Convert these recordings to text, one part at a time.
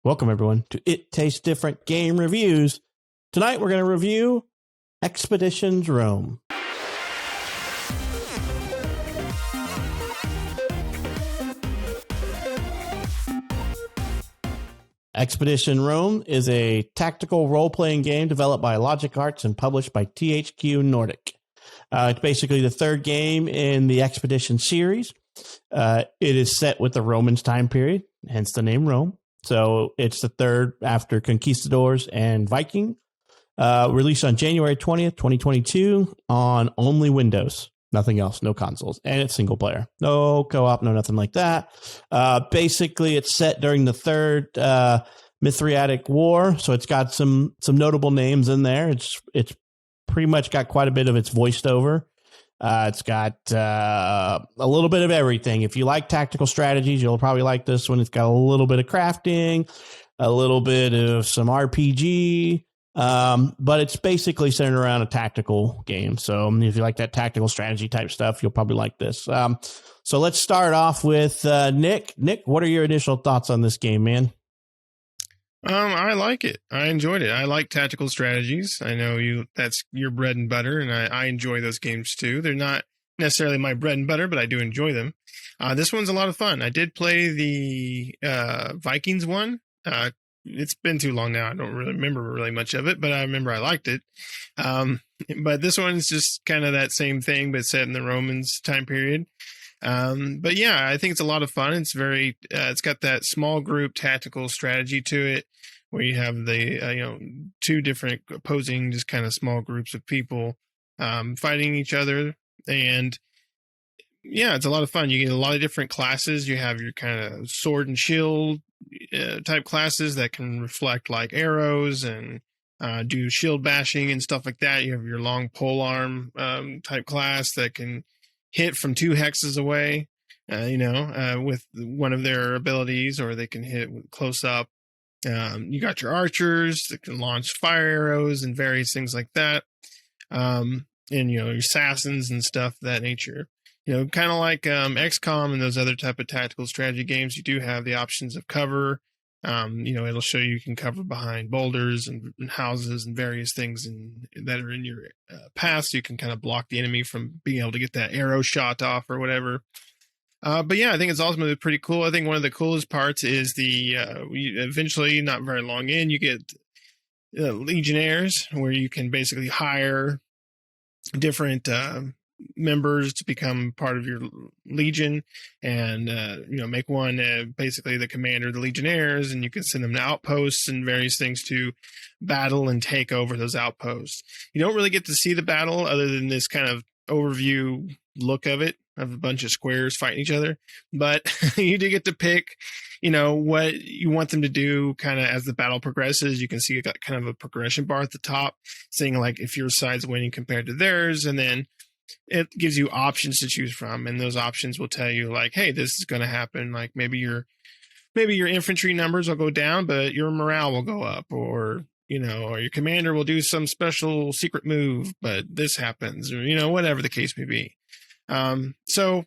Welcome, everyone, to It Tastes Different Game Reviews. Tonight, we're going to review Expeditions Rome. Expedition Rome is a tactical role-playing game developed by Logic Arts and published by THQ Nordic. It's basically the third game in the Expedition series. It is set with the Romans time period, hence the name Rome. So it's the third after Conquistadors and Viking. Released on January 20th, 2022 on only Windows. Nothing else, no consoles. And it's single player. No co-op, no nothing like that. Basically, it's set during the third Mithriatic War. So it's got some notable names in there. It's pretty much got quite a bit of its voiced over. It's got a little bit of everything. If you like tactical strategies, you'll probably like this one. It's got a little bit of crafting, a little bit of some RPG, but it's basically centered around a tactical game. So if you like that tactical strategy type stuff, you'll probably like this. So let's start off with Nick. Nick, what are your initial thoughts on this game, man? I like it. I enjoyed it. I like tactical strategies. I know that's your bread and butter, and I enjoy those games too. They're not necessarily my bread and butter, but I do enjoy them. This one's a lot of fun. I did play the Vikings one. It's been too long now. I don't really remember really much of it, but I remember I liked it. But this one's just kind of that same thing, but set in the Romans time period. But yeah, I think it's a lot of fun. It's very, it's got that small group tactical strategy to it where you have the, two different opposing, just kind of small groups of people, fighting each other. And yeah, it's a lot of fun. You get a lot of different classes. You have your kind of sword and shield type classes that can reflect like arrows and, do shield bashing and stuff like that. You have your long pole arm, type class that can hit from 2 hexes away, with one of their abilities, or they can hit close up. You got your archers that can launch fire arrows and various things like that. And, your assassins and stuff of that nature. Kind of like XCOM and those other type of tactical strategy games, you do have the options of cover. It'll show you can cover behind boulders and houses and various things that are in your path, so you can kind of block the enemy from being able to get that arrow shot off or whatever. But yeah, I think it's ultimately pretty cool. I think one of the coolest parts is eventually, not very long in, you get legionnaires, where you can basically hire different members to become part of your legion, and make one basically the commander of the legionnaires, and you can send them to outposts and various things to battle and take over those outposts. You don't really get to see the battle other than this kind of overview look of it, of a bunch of squares fighting each other, but you do get to pick what you want them to do kind of as the battle progresses. You can see kind of a progression bar at the top saying like if your side's winning compared to theirs, and then it gives you options to choose from, and those options will tell you like, hey, this is going to happen. Like maybe your infantry numbers will go down, but your morale will go up, or or your commander will do some special secret move, but this happens, or whatever the case may be. So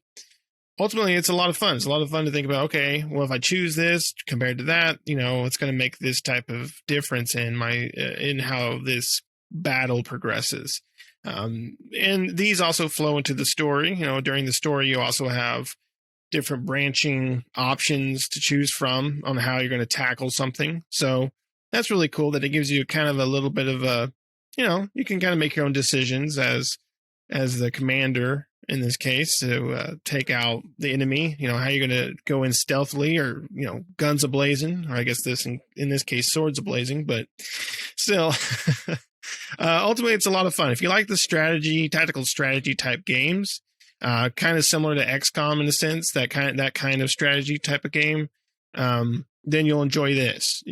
ultimately, it's a lot of fun. It's a lot of fun to think about, okay, well, if I choose this compared to that, it's going to make this type of difference in how this battle progresses. And these also flow into the story. During the story, you also have different branching options to choose from on how you're going to tackle something. So that's really cool that it gives you kind of a little bit of a, you can kind of make your own decisions as the commander in this case to take out the enemy. How you're going to go in stealthily, or guns a-blazing, or I guess in this case swords a-blazing, but still. Ultimately, it's a lot of fun. If you like the tactical strategy type games, kind of similar to XCOM in a sense, that kind of strategy type of game, then you'll enjoy this.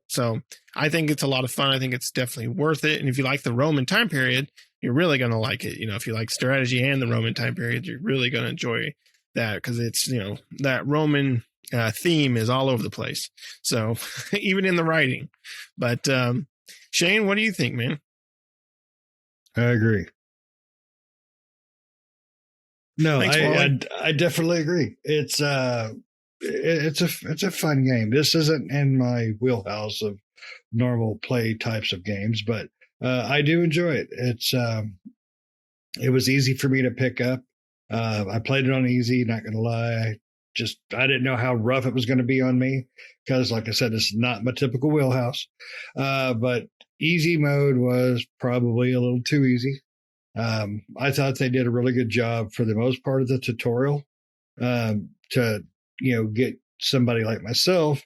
So I think it's a lot of fun. I think it's definitely worth it. And if you like the Roman time period, you're really going to like it. If you like strategy and the Roman time period, you're really going to enjoy that, because it's that Roman theme is all over the place. So even in the writing, but. Shane, what do you think, man? I agree. No, Thanks, I definitely agree. It's it's a fun game. This isn't in my wheelhouse of normal play types of games, but I do enjoy it. It was easy for me to pick up. I played it on easy. Not gonna lie, I didn't know how rough it was going to be on me because, like I said, it's not my typical wheelhouse. But easy mode was probably a little too easy. I thought they did a really good job for the most part of the tutorial to get somebody like myself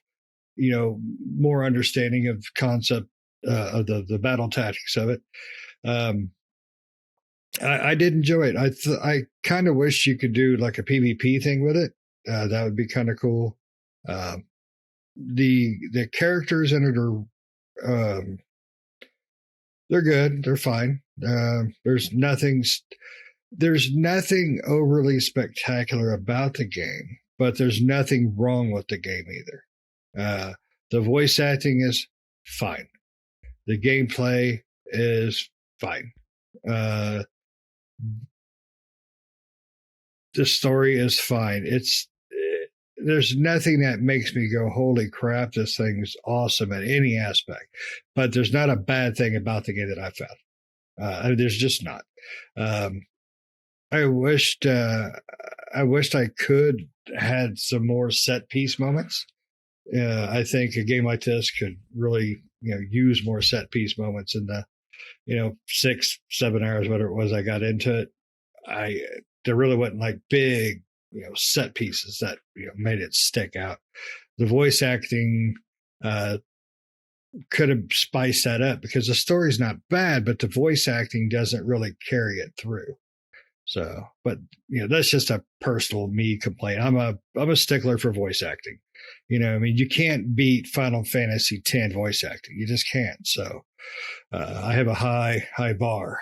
more understanding of concept of the battle tactics of it. I did enjoy it. I kind of wish you could do like a PvP thing with it. That would be kind of cool. The characters in it are they're good. They're fine. There's nothing overly spectacular about the game, but there's nothing wrong with the game either. The voice acting is fine. The gameplay is fine. The story is fine. There's nothing that makes me go, holy crap, this thing's awesome in any aspect. But there's not a bad thing about the game that I found. There's just not. I wished I could had some more set piece moments. I think a game like this could really use more set piece moments in the 6-7 hours, whatever it was I got into it. There really wasn't like big set pieces that made it stick out. The voice acting could have spiced that up because the story's not bad, but the voice acting doesn't really carry it through. So, but that's just a personal me complaint. I'm a stickler for voice acting. You can't beat Final Fantasy X voice acting. You just can't. So, I have a high bar.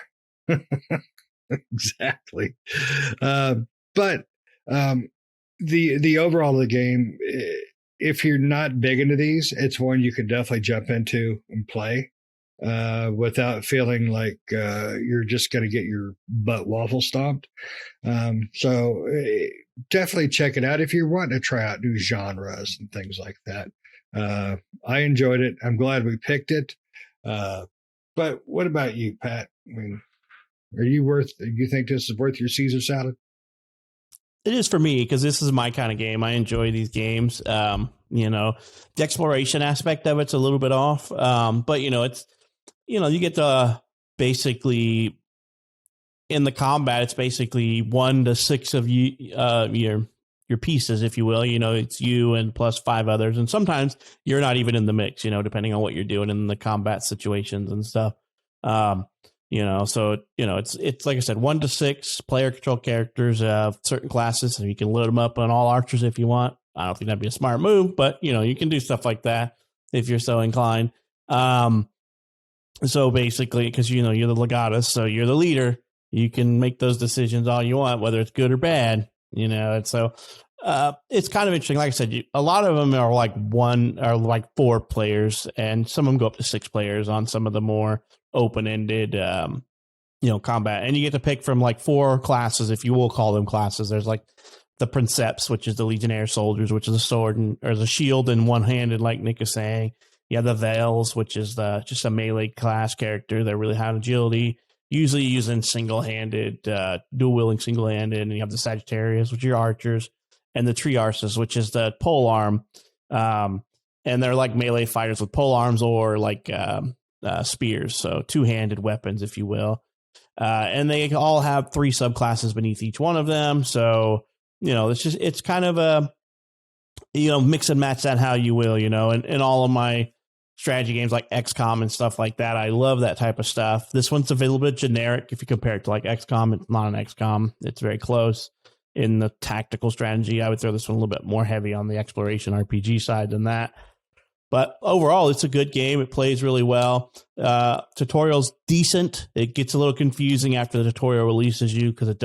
Exactly. But the overall of the game, if you're not big into these, it's one you could definitely jump into and play without feeling like you're just going to get your butt waffle stomped. So definitely check it out if you're wanting to try out new genres and things like that. I enjoyed it. I'm glad we picked it. But what about you, Pat? I mean, do you think this is worth your Caesar salad? It is for me because this is my kind of game. I enjoy these games. The exploration aspect of it's a little bit off. But it's, you get to basically in the combat, it's basically 1 to 6 of you, your pieces, if you will. It's you and plus 5 others. And sometimes you're not even in the mix, depending on what you're doing in the combat situations and stuff. So it's like I said, 1 to 6 player control characters of certain classes, and you can load them up on all archers if you want. I don't think that'd be a smart move, but you can do stuff like that if you're so inclined. So basically, because you're the legatus, so you're the leader, you can make those decisions all you want, whether it's good or bad. And so it's kind of interesting. Like I said, a lot of them are like 4 players, and some of them go up to 6 players on some of the more open-ended combat, and you get to pick from like 4 classes, if you will call them classes. There's like the Princeps, which is the Legionnaire soldiers, which is a sword or the shield in one-handed, like Nick is saying. You have the Veils, which is just a melee class character that really have agility, usually using single-handed, dual-wielding single-handed. And you have the Sagittarius, which are your archers, and the Triarchs, which is the pole arm. And they're like melee fighters with pole arms or like spears, so 2-handed weapons, if you will. And they all have 3 subclasses beneath each one of them. So, it's kind of a, mix and match that how you will, and all of my strategy games like XCOM and stuff like that. I love that type of stuff. This one's a little bit generic. If you compare it to like XCOM, it's not an XCOM. It's very close in the tactical strategy. I would throw this one a little bit more heavy on the exploration RPG side than that. But overall, it's a good game. It plays really well. Tutorial's decent. It gets a little confusing after the tutorial releases you because it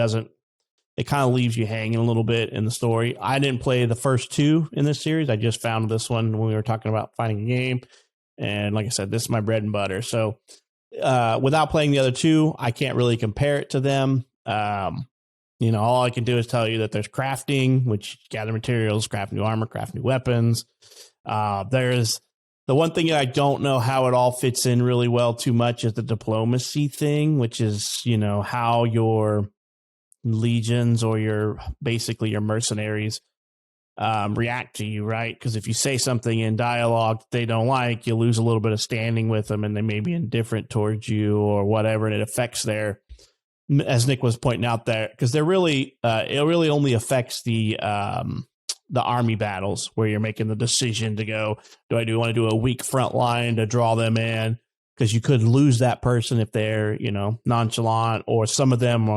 kind of leaves you hanging a little bit in the story. I didn't play the first 2 in this series. I just found this one when we were talking about finding a game. And like I said, this is my bread and butter. So without playing the other 2, I can't really compare it to them. All I can do is tell you that there's crafting, which gather materials, craft new armor, craft new weapons. There's the one thing that I don't know how it all fits in really well too much is the diplomacy thing, which is, how your legions or your mercenaries react to you, right? Because if you say something in dialogue that they don't like, you lose a little bit of standing with them and they may be indifferent towards you or whatever, and it affects as Nick was pointing out there, because it really only affects the army battles where you're making the decision to go, do I want to do a weak front line to draw them in? Because you could lose that person if they're, nonchalant, or some of them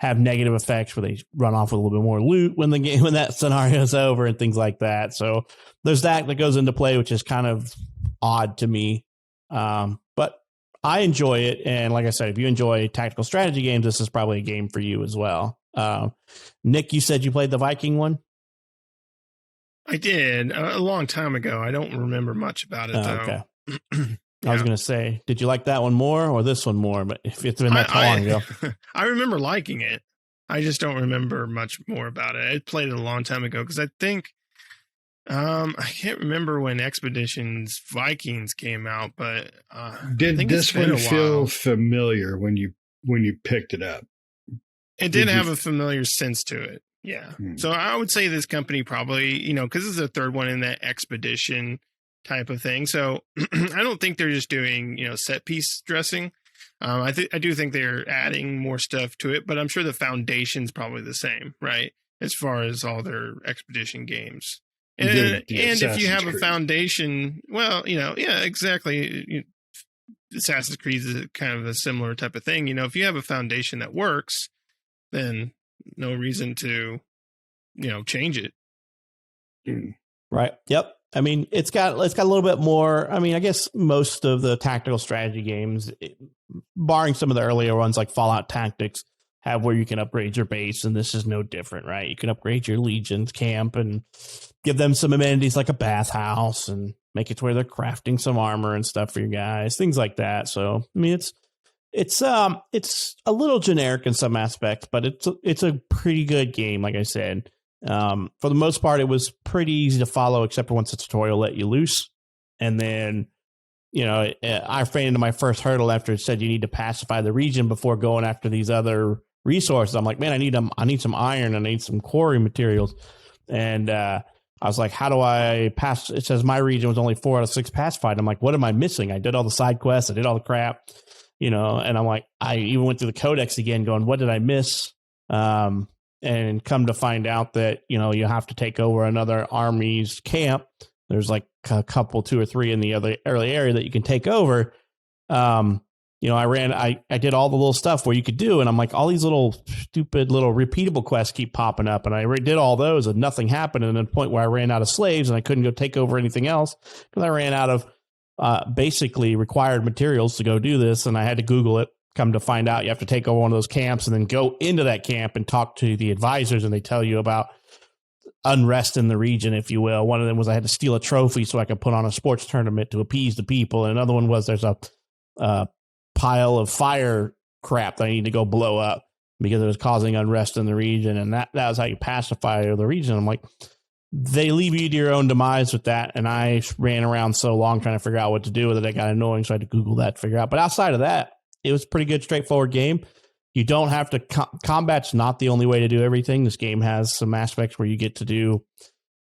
have negative effects where they run off with a little bit more loot when that scenario is over and things like that. So there's that goes into play, which is kind of odd to me. But I enjoy it. And like I said, if you enjoy tactical strategy games, this is probably a game for you as well. Nick, you said you played the Viking one? I did a long time ago. I don't remember much about it, though. Okay. I was going to say, did you like that one more or this one more? But if it's been that long ago. I remember liking it. I just don't remember much more about it. I played it a long time ago because I think I can't remember when Expeditions Vikings came out, but did this one feel familiar when you picked it up? It did have a familiar sense to it. Yeah. So I would say this company probably, because this is the third one in that expedition type of thing. So I don't think they're just doing, set piece dressing. I do think they're adding more stuff to it, but I'm sure the foundation's probably the same, right? As far as all their expedition games. And if you have a foundation, well, yeah, exactly. Assassin's Creed is kind of a similar type of thing. If you have a foundation that works, then no reason to, change it. Right. Yep. I mean, it's got a little bit more. I mean, I guess most of the tactical strategy games, barring some of the earlier ones like Fallout Tactics, have where you can upgrade your base, and this is no different, right? You can upgrade your Legion's camp and give them some amenities like a bathhouse and make it to where they're crafting some armor and stuff for your guys, things like that. So, I mean, it's a little generic in some aspects, but it's a pretty good game, like I said. For the most part, it was pretty easy to follow, except for once the tutorial let you loose. And then, I ran into my first hurdle after it said you need to pacify the region before going after these other resources. I'm like, man, I need some iron, I need some quarry materials. And I was like, how do I pass? It says my region was only 4 out of 6 pacified. I'm like, what am I missing? I did all the side quests, I did all the crap, and I'm like, I even went through the codex again going, what did I miss? And come to find out that, you have to take over another army's camp. There's like a couple, 2 or 3 in the other early area that you can take over. I did all the little stuff where you could do, and I'm like, all these little stupid little repeatable quests keep popping up, and I did all those and nothing happened. And at a point where I ran out of slaves and I couldn't go take over anything else because I ran out of basically required materials to go do this. And I had to Google it. Come to find out, you have to take over one of those camps and then go into that camp and talk to the advisors, and they tell you about unrest in the region, if you will. One of them was I had to steal a trophy so I could put on a sports tournament to appease the people. And another one was there's a pile of fire crap that I need to go blow up because it was causing unrest in the region. And that was how you pacify the region. I'm like, they leave you to your own demise with that. And I ran around so long trying to figure out what to do with it. It got annoying. So I had to Google that to figure out. But outside of that, it was a pretty good, straightforward game. You don't have to combat's not the only way to do everything. This game has some aspects where you get to do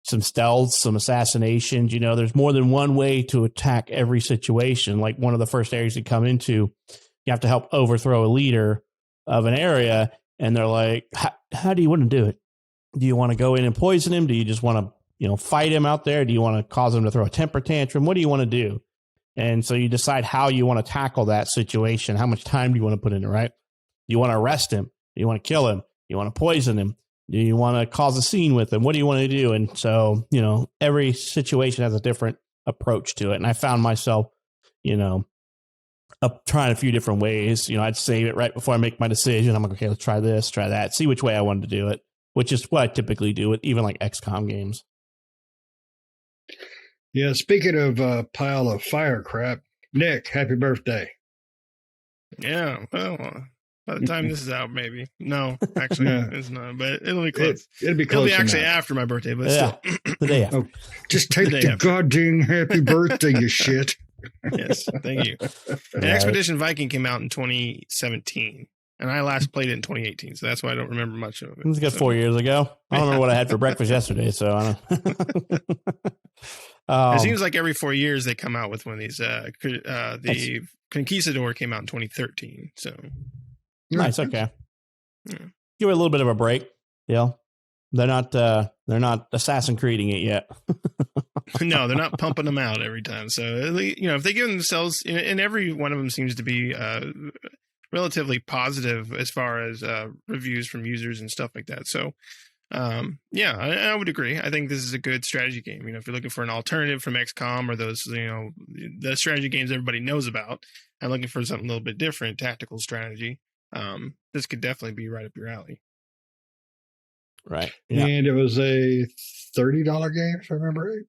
some stealth, some assassinations. There's more than one way to attack every situation. Like one of the first areas you come into, you have to help overthrow a leader of an area. And they're like, how do you want to do it? Do you want to go in and poison him? Do you just want to, fight him out there? Do you want to cause him to throw a temper tantrum? What do you want to do? And so you decide how you want to tackle that situation. How much time do you want to put in it, right? Do you want to arrest him? Do you want to kill him? Do you want to poison him? Do you want to cause a scene with him? What do you want to do? And so, every situation has a different approach to it. And I found myself, trying a few different ways. I'd save it right before I make my decision. I'm like, okay, let's try this, try that, see which way I wanted to do it, which is what I typically do with even like XCOM games. Yeah, speaking of a pile of fire crap, Nick, happy birthday. Yeah, well, By the time this is out, maybe. No, actually, it's not. But it'll be close. It'll be close. It'll be actually after my birthday, but still. The day after. Oh, just take the goddamn happy birthday, you shit. Yes, thank you. And Expedition Viking came out in 2017. And I last played it in 2018, so that's why I don't remember much of it. It was good 4 years ago. I don't remember what I had for breakfast yesterday, so I don't. It seems like every 4 years they come out with one of these. The Conquistador came out in 2013, so nice. Okay, give it a little bit of a break. Yeah, they're not Assassin's Creeding it yet. No, they're not pumping them out every time. So if they give themselves, and every one of them seems to be relatively positive as far as reviews from users and stuff like that. So, I would agree. I think this is a good strategy game. If you're looking for an alternative from XCOM or those, the strategy games everybody knows about, and looking for something a little bit different, tactical strategy, this could definitely be right up your alley. Right. Yeah. And it was a $30 game, if I remember right.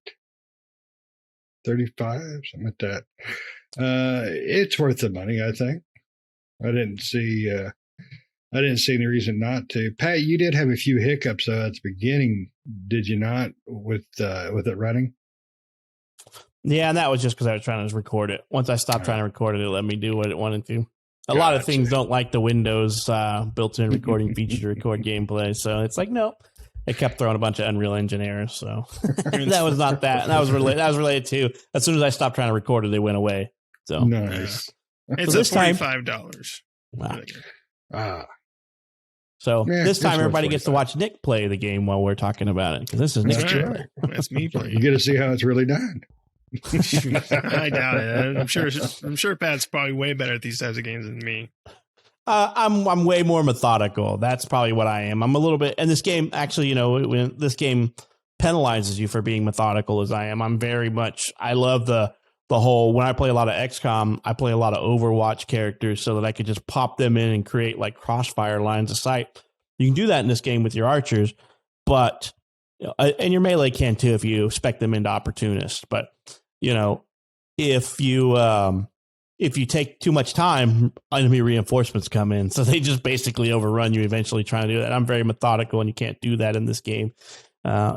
35, something like that. It's worth the money, I think. I didn't see any reason not to. Pat, you did have a few hiccups at the beginning, did you not, with it running? Yeah, and that was just because I was trying to record it. Once I stopped trying to record it, it let me do what it wanted to. A lot of things don't like the Windows built-in recording feature to record gameplay, so it's like, no. It kept throwing a bunch of Unreal Engine errors, so that was not that. That was related to, as soon as I stopped trying to record it, they went away. So nice. It's so this $45. Wow. So this time, everybody gets to watch Nick play the game while we're talking about it, because this is Nick's play. That's me playing. You get to see how it's really done. I doubt it. I'm sure Pat's probably way better at these types of games than me. I'm way more methodical. That's probably what I am. I'm a little bit, and this game actually, when this game penalizes you for being methodical as I am. I'm very much. I love the whole, when I play a lot of XCOM, I play a lot of Overwatch characters so that I could just pop them in and create like crossfire lines of sight. You can do that in this game with your archers, but, and your melee can too if you spec them into opportunists. But, if you take too much time, enemy reinforcements come in. So they just basically overrun you eventually trying to do that. I'm very methodical, and you can't do that in this game.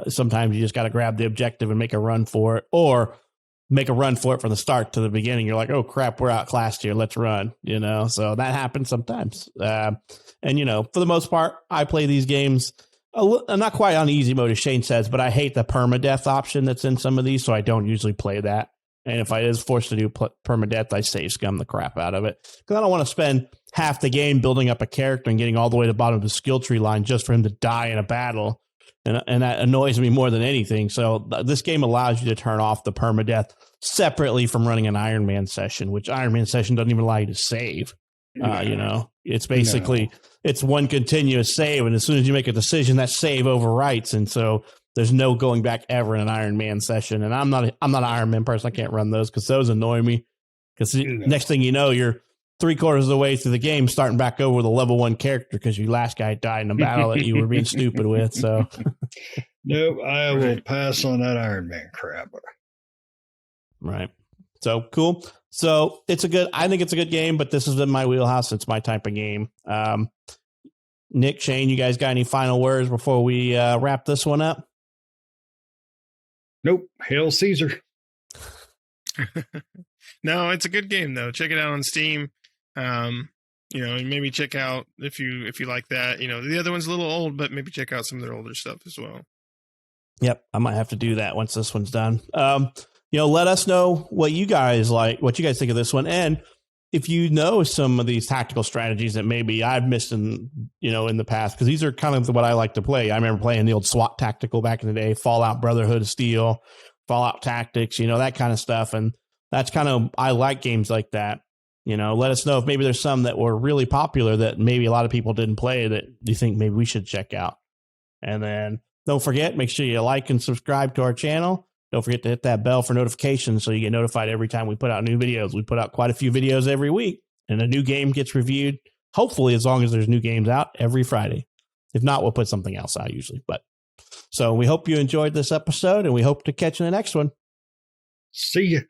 Sometimes you just got to grab the objective and make a run for it, or make a run for it from the start to the beginning. You're like, oh crap, we're outclassed here. Let's run, so that happens sometimes. And, for the most part, I play these games not quite on easy mode, as Shane says, but I hate the permadeath option that's in some of these. So I don't usually play that. And if I is forced to do permadeath, I save scum the crap out of it, because I don't want to spend half the game building up a character and getting all the way to the bottom of the skill tree line just for him to die in a battle. And that annoys me more than anything. So this game allows you to turn off the permadeath separately from running an Iron Man session, which Iron Man session doesn't even allow you to save. It's basically, it's one continuous save. And as soon as you make a decision, that save overwrites. And so there's no going back ever in an Iron Man session. And I'm not an Iron Man person. I can't run those because those annoy me. Because next thing you know, you're 3/4 of the way through the game starting back over with a level 1 character because your last guy died in a battle that you were being stupid with. So, nope, I will pass on that Iron Man crap. Right. So cool. So I think it's a good game, but this is in my wheelhouse. It's my type of game. Nick, Shane, you guys got any final words before we wrap this one up? Nope. Hail Caesar. No, it's a good game though. Check it out on Steam. Maybe check out if you like that. The other one's a little old, but maybe check out some of their older stuff as well. Yep, I might have to do that once this one's done. Let us know what you guys like, what you guys think of this one, and if you know some of these tactical strategies that maybe I've missed in the past, because these are kind of what I like to play. I remember playing the old SWAT tactical back in the day, Fallout Brotherhood of Steel, Fallout Tactics, that kind of stuff, and that's kind of, I like games like that. Let us know if maybe there's some that were really popular that maybe a lot of people didn't play that you think maybe we should check out. And then don't forget, make sure you like and subscribe to our channel. Don't forget to hit that bell for notifications so you get notified every time we put out new videos. We put out quite a few videos every week, and a new game gets reviewed, hopefully as long as there's new games out every Friday. If not, we'll put something else out usually. So we hope you enjoyed this episode, and we hope to catch you in the next one. See ya.